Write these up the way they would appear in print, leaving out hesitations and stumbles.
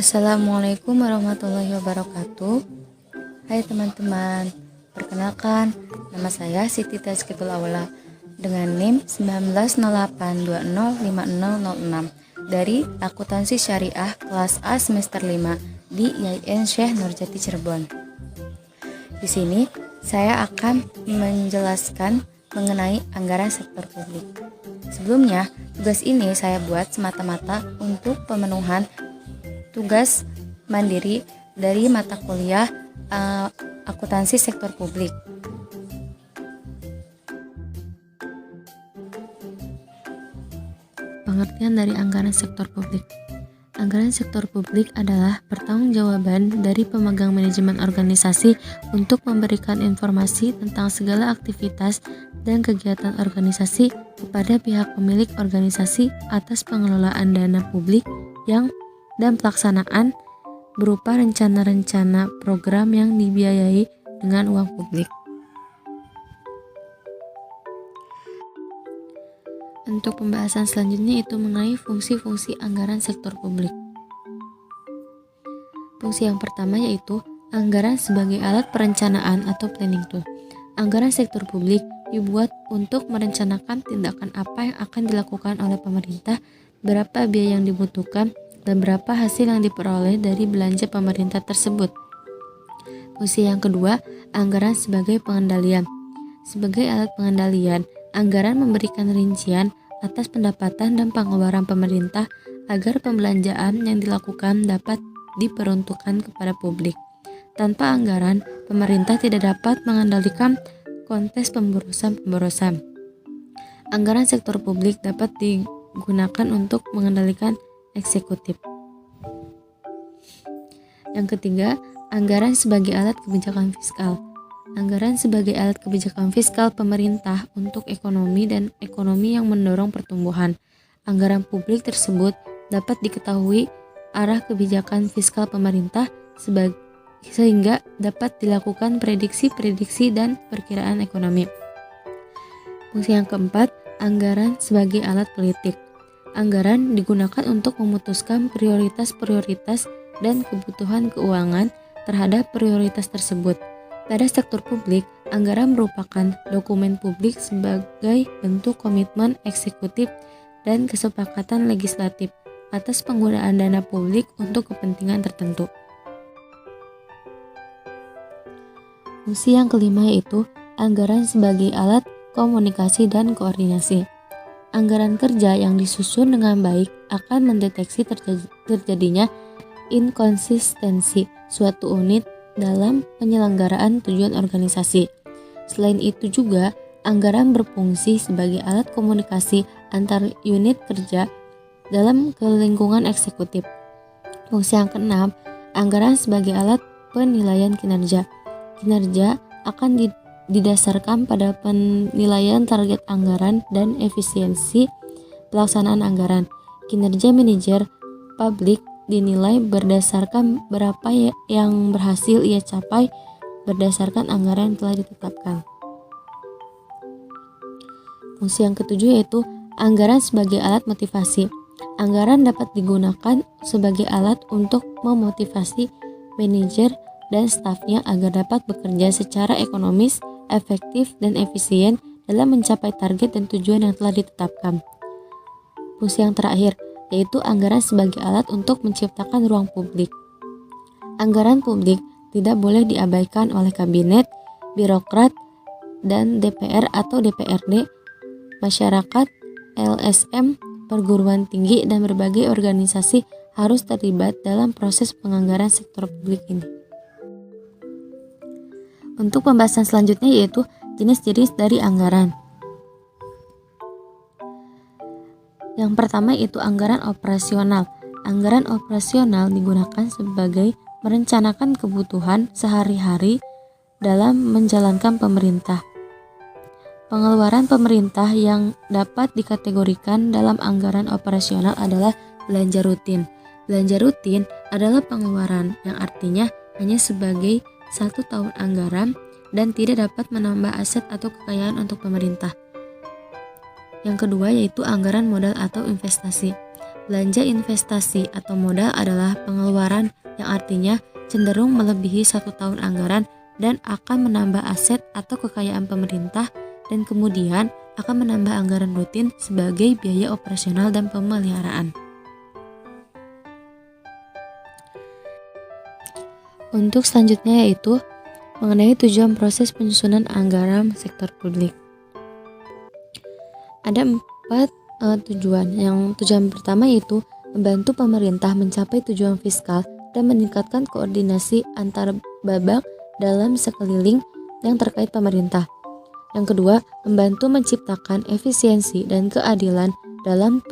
Assalamualaikum warahmatullahi wabarakatuh. Hai teman-teman, perkenalkan nama saya Siti Tazkitul Aula dengan NIM 1908205006 dari Akuntansi Syariah kelas A semester 5 di IAIN Syekh Nurjati Cirebon. Di sini saya akan menjelaskan mengenai anggaran sektor publik. Sebelumnya, tugas ini saya buat semata-mata untuk pemenuhan tugas mandiri dari mata kuliah akuntansi sektor publik. Pengertian dari anggaran sektor publik. Anggaran sektor publik adalah pertanggungjawaban dari pemegang manajemen organisasi untuk memberikan informasi tentang segala aktivitas dan kegiatan organisasi kepada pihak pemilik organisasi atas pengelolaan dana publik dan pelaksanaan berupa rencana-rencana program yang dibiayai dengan uang publik. Untuk pembahasan selanjutnya itu mengenai fungsi-fungsi anggaran sektor publik. Fungsi yang pertama yaitu anggaran sebagai alat perencanaan atau planning tool. Anggaran sektor publik dibuat untuk merencanakan tindakan apa yang akan dilakukan oleh pemerintah, berapa biaya yang dibutuhkan, dan berapa hasil yang diperoleh dari belanja pemerintah tersebut. Fungsi yang kedua, anggaran sebagai pengendalian. Sebagai alat pengendalian, anggaran memberikan rincian atas pendapatan dan pengeluaran pemerintah agar pembelanjaan yang dilakukan dapat diperuntukkan kepada publik. Tanpa anggaran, pemerintah tidak dapat mengendalikan kontes pemborosan. Anggaran sektor publik dapat digunakan untuk mengendalikan eksekutif. Yang ketiga, anggaran sebagai alat kebijakan fiskal. Anggaran sebagai alat kebijakan fiskal pemerintah untuk ekonomi dan ekonomi yang mendorong pertumbuhan. Anggaran publik tersebut dapat diketahui arah kebijakan fiskal pemerintah sehingga dapat dilakukan prediksi dan perkiraan ekonomi. Fungsi yang keempat, anggaran sebagai alat politik. Anggaran digunakan untuk memutuskan prioritas-prioritas dan kebutuhan keuangan terhadap prioritas tersebut. Pada sektor publik, anggaran merupakan dokumen publik sebagai bentuk komitmen eksekutif dan kesepakatan legislatif atas penggunaan dana publik untuk kepentingan tertentu. Fungsi yang kelima yaitu anggaran sebagai alat komunikasi dan koordinasi. Anggaran kerja yang disusun dengan baik akan mendeteksi terjadinya inkonsistensi suatu unit dalam penyelenggaraan tujuan organisasi. Selain itu juga, anggaran berfungsi sebagai alat komunikasi antar unit kerja dalam lingkungan eksekutif. Fungsi yang keenam, anggaran sebagai alat penilaian kinerja. Kinerja akan didasarkan pada penilaian target anggaran dan efisiensi pelaksanaan anggaran. Kinerja manajer publik dinilai berdasarkan berapa yang berhasil ia capai berdasarkan anggaran yang telah ditetapkan. Fungsi yang ketujuh yaitu anggaran sebagai alat motivasi. Anggaran dapat digunakan sebagai alat untuk memotivasi manajer dan stafnya agar dapat bekerja secara ekonomis, efektif, dan efisien dalam mencapai target dan tujuan yang telah ditetapkan. Fungsi yang terakhir yaitu anggaran sebagai alat untuk menciptakan ruang publik. Anggaran publik tidak boleh diabaikan oleh kabinet, birokrat, dan DPR atau DPRD, masyarakat, LSM, perguruan tinggi, dan berbagai organisasi harus terlibat dalam proses penganggaran sektor publik ini. Untuk pembahasan selanjutnya yaitu jenis-jenis dari anggaran. Yang pertama itu anggaran operasional. Anggaran operasional digunakan sebagai merencanakan kebutuhan sehari-hari dalam menjalankan pemerintah. Pengeluaran pemerintah yang dapat dikategorikan dalam anggaran operasional adalah belanja rutin. Belanja rutin adalah pengeluaran yang artinya hanya sebagai satu tahun anggaran dan tidak dapat menambah aset atau kekayaan untuk pemerintah. Yang kedua yaitu anggaran modal atau investasi. Belanja investasi atau modal adalah pengeluaran yang artinya cenderung melebihi 1 tahun anggaran dan akan menambah aset atau kekayaan pemerintah dan kemudian akan menambah anggaran rutin sebagai biaya operasional dan pemeliharaan. Untuk selanjutnya yaitu mengenai tujuan proses penyusunan anggaran sektor publik. Ada 4 tujuan. Tujuan pertama yaitu membantu pemerintah mencapai tujuan fiskal dan meningkatkan koordinasi antar babak dalam sekeliling yang terkait pemerintah. Yang kedua, membantu menciptakan efisiensi dan keadilan dalam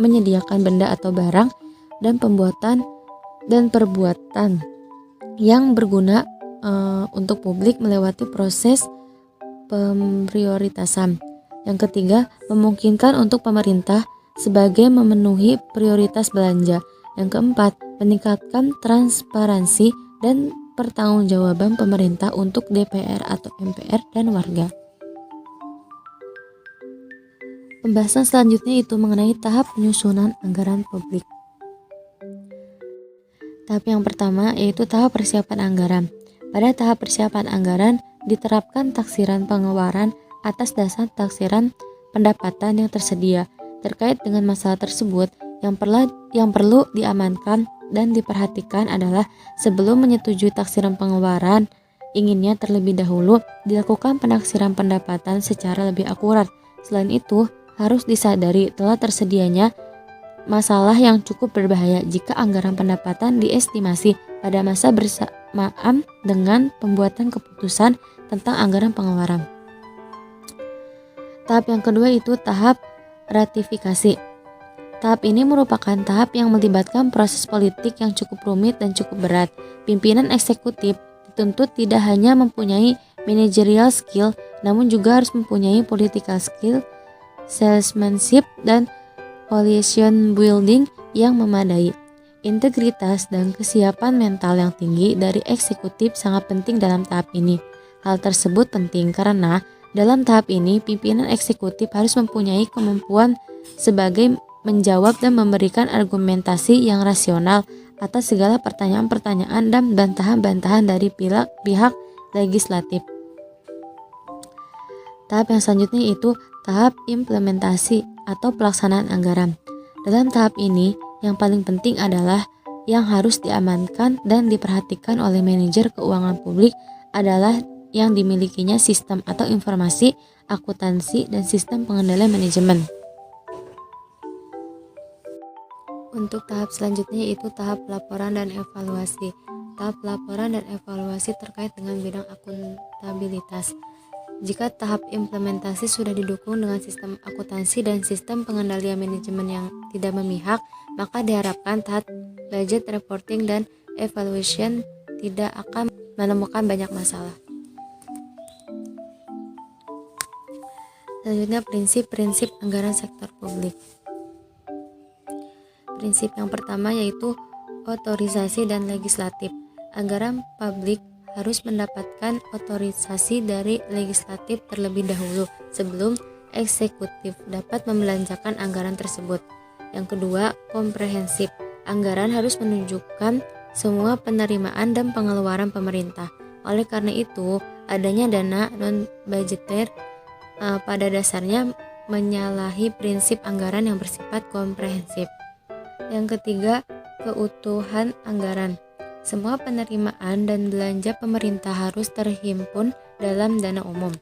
menyediakan benda atau barang dan pembuatan dan perbuatan yang berguna untuk publik melewati proses pemprioritasan. Yang ketiga, memungkinkan untuk pemerintah sebagai memenuhi prioritas belanja. Yang keempat, meningkatkan transparansi dan pertanggungjawaban pemerintah untuk DPR atau MPR dan warga. Pembahasan selanjutnya itu mengenai tahap penyusunan anggaran publik. Tahap yang pertama yaitu tahap persiapan anggaran. Pada tahap persiapan anggaran diterapkan taksiran pengeluaran atas dasar taksiran pendapatan yang tersedia. Terkait dengan masalah tersebut, yang perlu diamankan dan diperhatikan adalah sebelum menyetujui taksiran pengeluaran, inginnya terlebih dahulu dilakukan penaksiran pendapatan secara lebih akurat. Selain itu, harus disadari telah tersedianya masalah yang cukup berbahaya jika anggaran pendapatan diestimasi pada masa bersamaan dengan pembuatan keputusan tentang anggaran pengeluaran. Tahap yang kedua itu tahap ratifikasi. Tahap ini merupakan tahap yang melibatkan proses politik yang cukup rumit dan cukup berat. Pimpinan eksekutif dituntut tidak hanya mempunyai managerial skill, namun juga harus mempunyai political skill, salesmanship, dan coalition building yang memadai. Integritas dan kesiapan mental yang tinggi dari eksekutif sangat penting dalam tahap ini. Hal tersebut penting karena dalam tahap ini pimpinan eksekutif harus mempunyai kemampuan sebagai menjawab dan memberikan argumentasi yang rasional atas segala pertanyaan-pertanyaan dan bantahan-bantahan dari pihak legislatif. Tahap yang selanjutnya itu tahap implementasi atau pelaksanaan anggaran. Dalam tahap ini, yang paling penting adalah yang harus diamankan dan diperhatikan oleh manajer keuangan publik adalah yang dimilikinya sistem atau informasi, akuntansi, dan sistem pengendalian manajemen. Untuk tahap selanjutnya yaitu tahap laporan dan evaluasi. Tahap laporan dan evaluasi terkait dengan bidang akuntabilitas. Jika tahap implementasi sudah didukung dengan sistem akuntansi dan sistem pengendalian manajemen yang tidak memihak, maka diharapkan tahap budget reporting dan evaluation tidak akan menemukan banyak masalah. Selanjutnya prinsip-prinsip anggaran sektor publik. Prinsip yang pertama yaitu otorisasi dan legislatif. Anggaran publik harus mendapatkan otorisasi dari legislatif terlebih dahulu sebelum eksekutif dapat membelanjakan anggaran tersebut. Yang kedua, komprehensif. Anggaran harus menunjukkan semua penerimaan dan pengeluaran pemerintah. Oleh karena itu, adanya dana non-budgeter pada dasarnya menyalahi prinsip anggaran yang bersifat komprehensif. Yang ketiga, keutuhan anggaran. Semua penerimaan dan belanja pemerintah harus terhimpun dalam dana umum.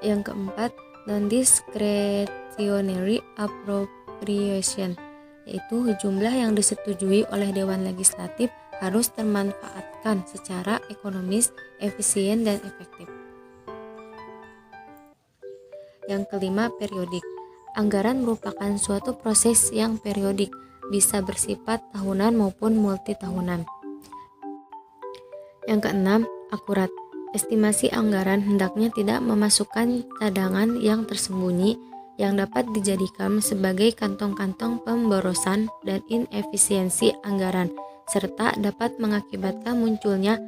Yang keempat, non-discretionary appropriation, yaitu jumlah yang disetujui oleh Dewan Legislatif harus termanfaatkan secara ekonomis, efisien, dan efektif. Yang kelima, periodik. Anggaran merupakan suatu proses yang periodik, bisa bersifat tahunan maupun multitahunan. Yang keenam, akurat. Estimasi anggaran hendaknya tidak memasukkan cadangan yang tersembunyi yang dapat dijadikan sebagai kantong-kantong pemborosan dan inefisiensi anggaran, serta dapat mengakibatkan munculnya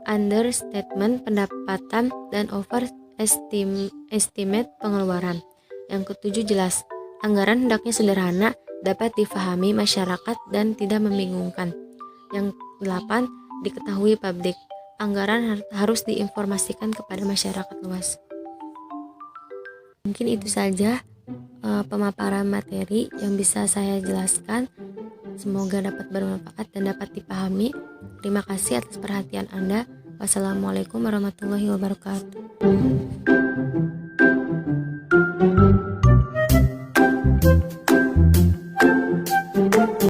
understatement pendapatan dan overestimate pengeluaran. Yang ketujuh, jelas. Anggaran hendaknya sederhana dapat difahami masyarakat dan tidak membingungkan. Yang 8, diketahui publik. Anggaran harus diinformasikan kepada masyarakat luas. Mungkin itu saja pemaparan materi yang bisa saya jelaskan. Semoga dapat bermanfaat dan dapat dipahami. Terima kasih atas perhatian Anda. Wassalamualaikum warahmatullahi wabarakatuh.